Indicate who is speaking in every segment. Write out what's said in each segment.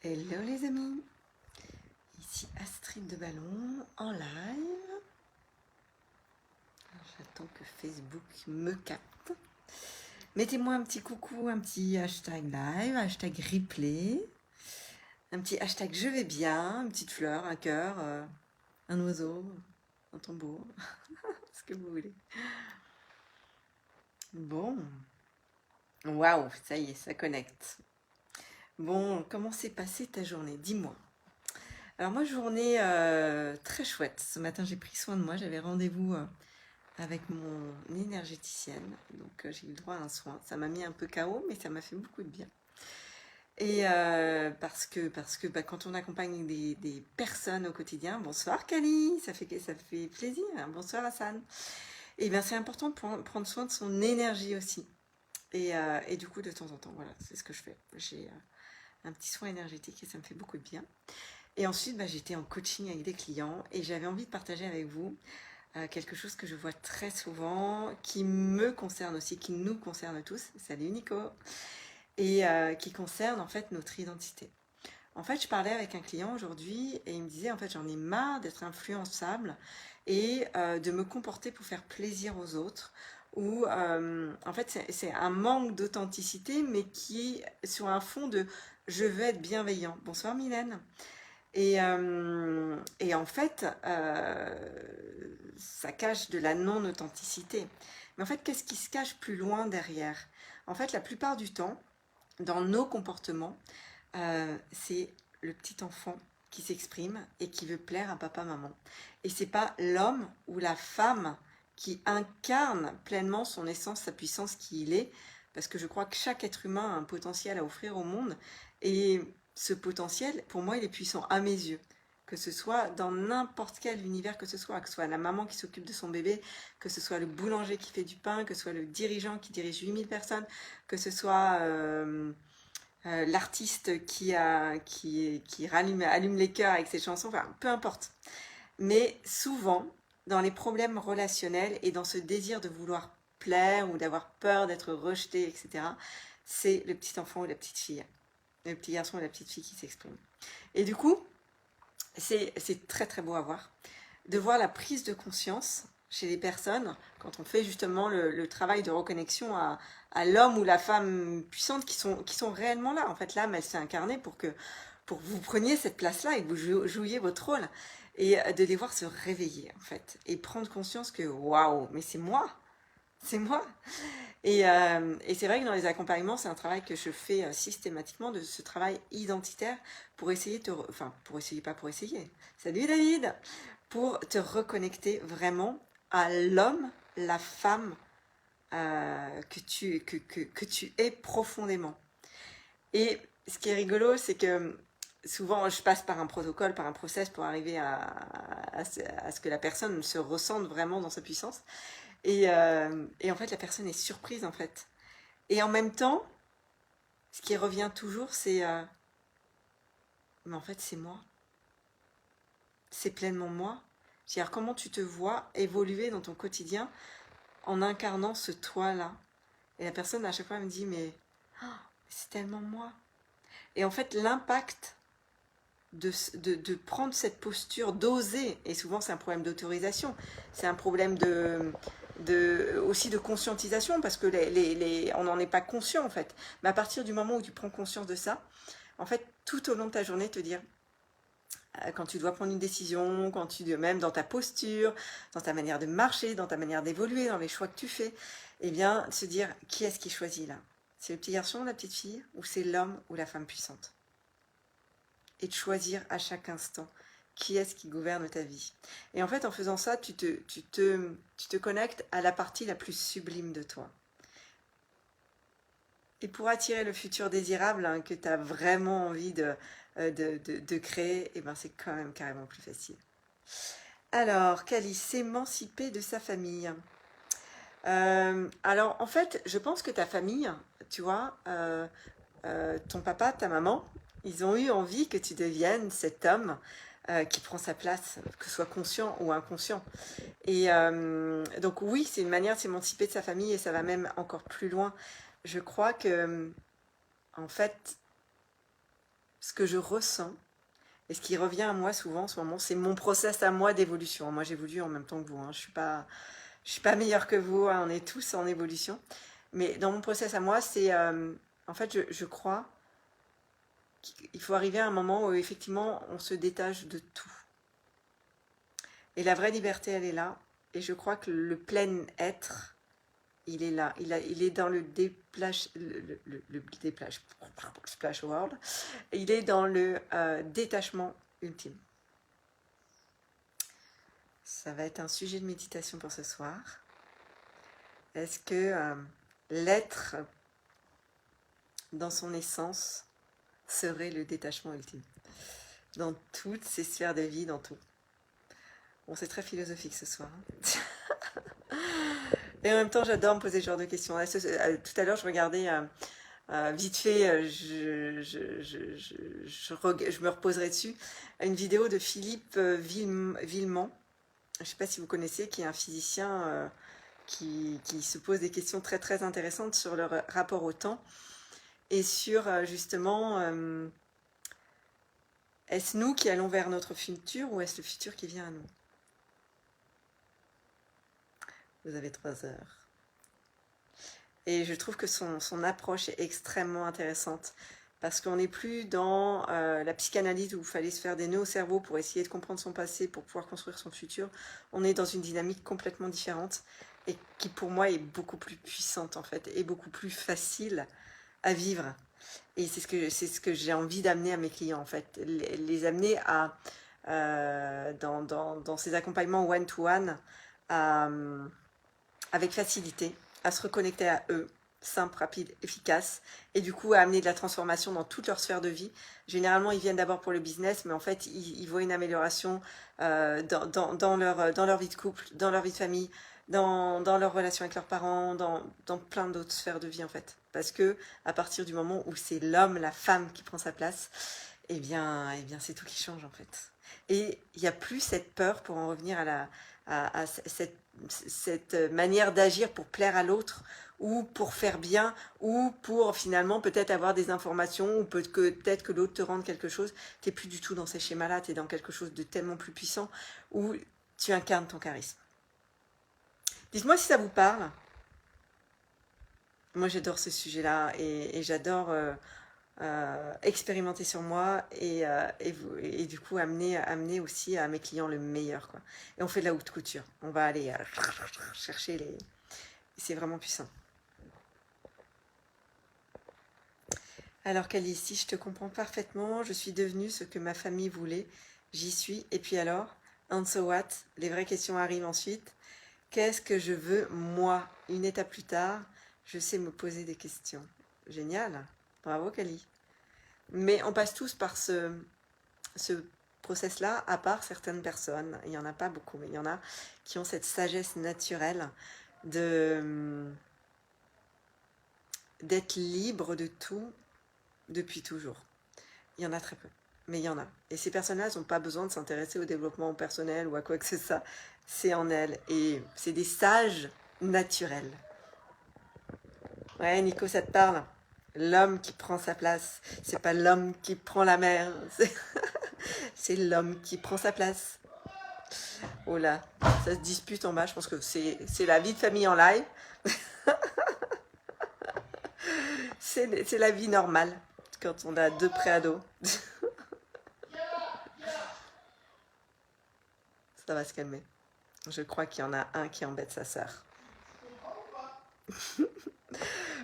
Speaker 1: Hello les amis, ici Astrid de Ballon en live. J'attends que Facebook me capte. Mettez-moi un petit coucou, un petit hashtag live, hashtag replay, un petit hashtag je vais bien, une petite fleur, un cœur, un oiseau, un tambour, ce que vous voulez. Bon, waouh, ça y est, ça connecte. Bon, comment s'est passée ta journée? Dis-moi. Alors moi, journée très chouette. Ce matin, j'ai pris soin de moi. J'avais rendez-vous avec mon énergéticienne. Donc j'ai eu le droit à un soin. Ça m'a mis un peu KO, mais ça m'a fait beaucoup de bien. Et parce que quand on accompagne des personnes au quotidien, bonsoir Kali, ça fait plaisir. Bonsoir Hassan. Et bien c'est important de prendre soin de son énergie aussi. Et du coup, de temps en temps, voilà, c'est ce que je fais. J'ai un petit soin énergétique et ça me fait beaucoup de bien. Et ensuite, j'étais en coaching avec des clients et j'avais envie de partager avec vous quelque chose que je vois très souvent, qui me concerne aussi, qui nous concerne tous. Salut Nico. Et qui concerne en fait notre identité. En fait, je parlais avec un client aujourd'hui et il me disait en fait j'en ai marre d'être influençable et de me comporter pour faire plaisir aux autres. Ou en fait c'est un manque d'authenticité mais qui est sur un fond de je veux être bienveillant. Bonsoir Mylène. Et en fait, ça cache de la non-authenticité. Mais en fait, qu'est-ce qui se cache plus loin derrière? En fait, la plupart du temps, dans nos comportements, c'est le petit enfant qui s'exprime et qui veut plaire à papa, maman. Et c'est pas l'homme ou la femme qui incarne pleinement son essence, sa puissance, qui il est, parce que je crois que chaque être humain a un potentiel à offrir au monde, et ce potentiel, pour moi, il est puissant à mes yeux. Que ce soit dans n'importe quel univers que ce soit la maman qui s'occupe de son bébé, que ce soit le boulanger qui fait du pain, que ce soit le dirigeant qui dirige 8000 personnes, que ce soit l'artiste qui allume les cœurs avec ses chansons, enfin, peu importe. Mais souvent, dans les problèmes relationnels et dans ce désir de vouloir plaire ou d'avoir peur d'être rejeté, etc., c'est le petit enfant ou la petite fille, le petit garçon ou la petite fille qui s'exprime. Et du coup, c'est très très beau à voir, de voir la prise de conscience chez les personnes, quand on fait justement le travail de reconnexion à l'homme ou la femme puissante qui sont réellement là. En fait, l'âme, elle s'est incarnée pour que vous preniez cette place-là et que vous jouiez votre rôle. Et de les voir se réveiller, en fait. Et prendre conscience que, waouh, mais c'est moi. C'est moi. Et c'est vrai que dans les accompagnements, c'est un travail que je fais systématiquement, de ce travail identitaire pour essayer enfin, pour essayer, pas pour essayer. Salut David! Pour te reconnecter vraiment à l'homme, la femme que tu es profondément. Et ce qui est rigolo, c'est que souvent je passe par un protocole, par un process pour arriver à ce que la personne se ressente vraiment dans sa puissance. Et en fait, la personne est surprise en fait. Et en même temps, ce qui revient toujours, c'est mais en fait, c'est moi. C'est pleinement moi. C'est-à-dire comment tu te vois évoluer dans ton quotidien en incarnant ce toi-là. Et la personne, à chaque fois, elle me dit, mais oh, c'est tellement moi. Et en fait, l'impact de prendre cette posture, d'oser, et souvent c'est un problème d'autorisation, c'est un problème aussi de conscientisation, parce que on n'en est pas conscient en fait. Mais à partir du moment où tu prends conscience de ça, en fait, tout au long de ta journée, te dire, quand tu dois prendre une décision, même dans ta posture, dans ta manière de marcher, dans ta manière d'évoluer, dans les choix que tu fais, eh bien, se dire, qui est-ce qui choisit là? C'est le petit garçon ou la petite fille, ou c'est l'homme ou la femme puissante? Et de choisir à chaque instant qui est-ce qui gouverne ta vie. Et en fait, en faisant ça, tu te connectes à la partie la plus sublime de toi. Et pour attirer le futur désirable que tu as vraiment envie de créer, eh ben, c'est quand même carrément plus facile. Alors, Cali, s'émanciper de sa famille. Alors, en fait, je pense que ta famille, tu vois, ton papa, ta maman, ils ont eu envie que tu deviennes cet homme qui prend sa place, que ce soit conscient ou inconscient. Et donc oui, c'est une manière de s'émanciper de sa famille et ça va même encore plus loin. Je crois que, en fait, ce que je ressens, et ce qui revient à moi souvent en ce moment, c'est mon process à moi d'évolution. Moi, j'évolue en même temps que vous, hein. Je suis pas meilleure que vous, hein. On est tous en évolution. Mais dans mon process à moi, c'est... en fait, je crois qu'il faut arriver à un moment où effectivement, on se détache de tout. Et la vraie liberté, elle est là. Et je crois que le plein être, il est là. Il est dans le déplash, le déplash, splash world. Il est dans le détachement ultime. Ça va être un sujet de méditation pour ce soir. Est-ce que l'être dans son essence serait le détachement ultime? Dans toutes ses sphères de vie, dans tout. Bon, c'est très philosophique ce soir. Et en même temps, j'adore me poser ce genre de questions. Tout à l'heure, je regardais vite fait, je me reposerai dessus, une vidéo de Philippe Villemont. Je ne sais pas si vous connaissez, qui est un physicien qui se pose des questions très très intéressantes sur le rapport au temps et sur justement est-ce nous qui allons vers notre futur ou est-ce le futur qui vient à nous? Vous avez 3 heures. Et je trouve que son approche est extrêmement intéressante parce qu'on n'est plus dans la psychanalyse où il fallait se faire des nœuds au cerveau pour essayer de comprendre son passé pour pouvoir construire son futur. On est dans une dynamique complètement différente et qui pour moi est beaucoup plus puissante en fait et beaucoup plus facile à vivre. Et c'est ce que j'ai envie d'amener à mes clients en fait, les amener à dans ces accompagnements one-to-one avec facilité, à se reconnecter à eux, simple, rapide, efficace, et du coup à amener de la transformation dans toute leur sphère de vie. Généralement, ils viennent d'abord pour le business, mais en fait, ils voient une amélioration dans leur vie de couple, dans leur vie de famille, dans leur relation avec leurs parents, dans plein d'autres sphères de vie en fait. Parce que à partir du moment où c'est l'homme, la femme qui prend sa place, eh bien c'est tout qui change en fait. Et il n'y a plus cette peur, pour en revenir à cette manière d'agir pour plaire à l'autre ou pour faire bien ou pour finalement peut-être avoir des informations ou peut-être que l'autre te rende quelque chose. Tu n'es plus du tout dans ces schémas-là, tu es dans quelque chose de tellement plus puissant où tu incarnes ton charisme. Dites-moi si ça vous parle. Moi j'adore ce sujet-là et j'adore expérimenter sur moi et du coup amener aussi à mes clients le meilleur quoi. Et on fait de la haute couture, on va aller chercher les... C'est vraiment puissant. Alors Cali, si je te comprends parfaitement, je suis devenue ce que ma famille voulait, j'y suis, et puis alors, and so what? Les vraies questions arrivent ensuite. Qu'est-ce que je veux moi? Une étape plus tard, je sais me poser des questions. Génial, bravo Cali. Mais on passe tous par ce process-là, à part certaines personnes. Il n'y en a pas beaucoup, mais il y en a qui ont cette sagesse naturelle d'être libre de tout depuis toujours. Il y en a très peu, mais il y en a. Et ces personnes-là n'ont pas besoin de s'intéresser au développement personnel ou à quoi que ce soit. C'est en elles. Et c'est des sages naturels. Ouais, Nico, ça te parle? L'homme qui prend sa place. C'est pas l'homme qui prend la mer. C'est l'homme qui prend sa place. Oh là, ça se dispute en bas. Je pense que c'est la vie de famille en live. C'est la vie normale quand on a 2 préados. Ça va se calmer. Je crois qu'il y en a un qui embête sa sœur.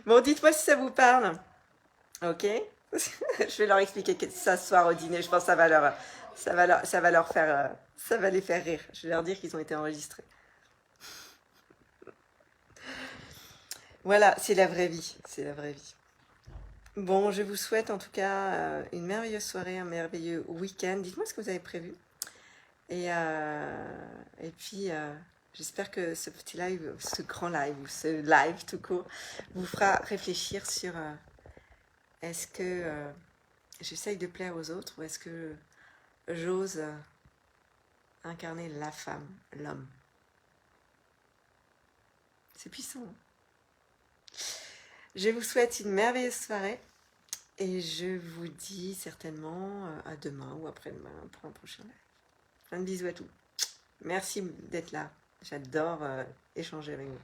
Speaker 1: Bon, dites-moi si ça vous parle. Ok. Je vais leur expliquer ça ce soir au dîner. Je pense que ça va leur faire, ça va les faire rire. Je vais leur dire qu'ils ont été enregistrés. Voilà, c'est la vraie vie. C'est la vraie vie. Bon, je vous souhaite en tout cas une merveilleuse soirée, un merveilleux week-end. Dites-moi ce que vous avez prévu. Et puis, j'espère que ce petit live, ce grand live, ou ce live tout court, vous fera réfléchir sur est-ce que j'essaye de plaire aux autres ou est-ce que j'ose incarner la femme, l'homme. C'est puissant. Hein. Je vous souhaite une merveilleuse soirée Et je vous dis certainement à demain ou après-demain pour un prochain live. Plein de bisous à tous. Merci d'être là. J'adore échanger avec vous.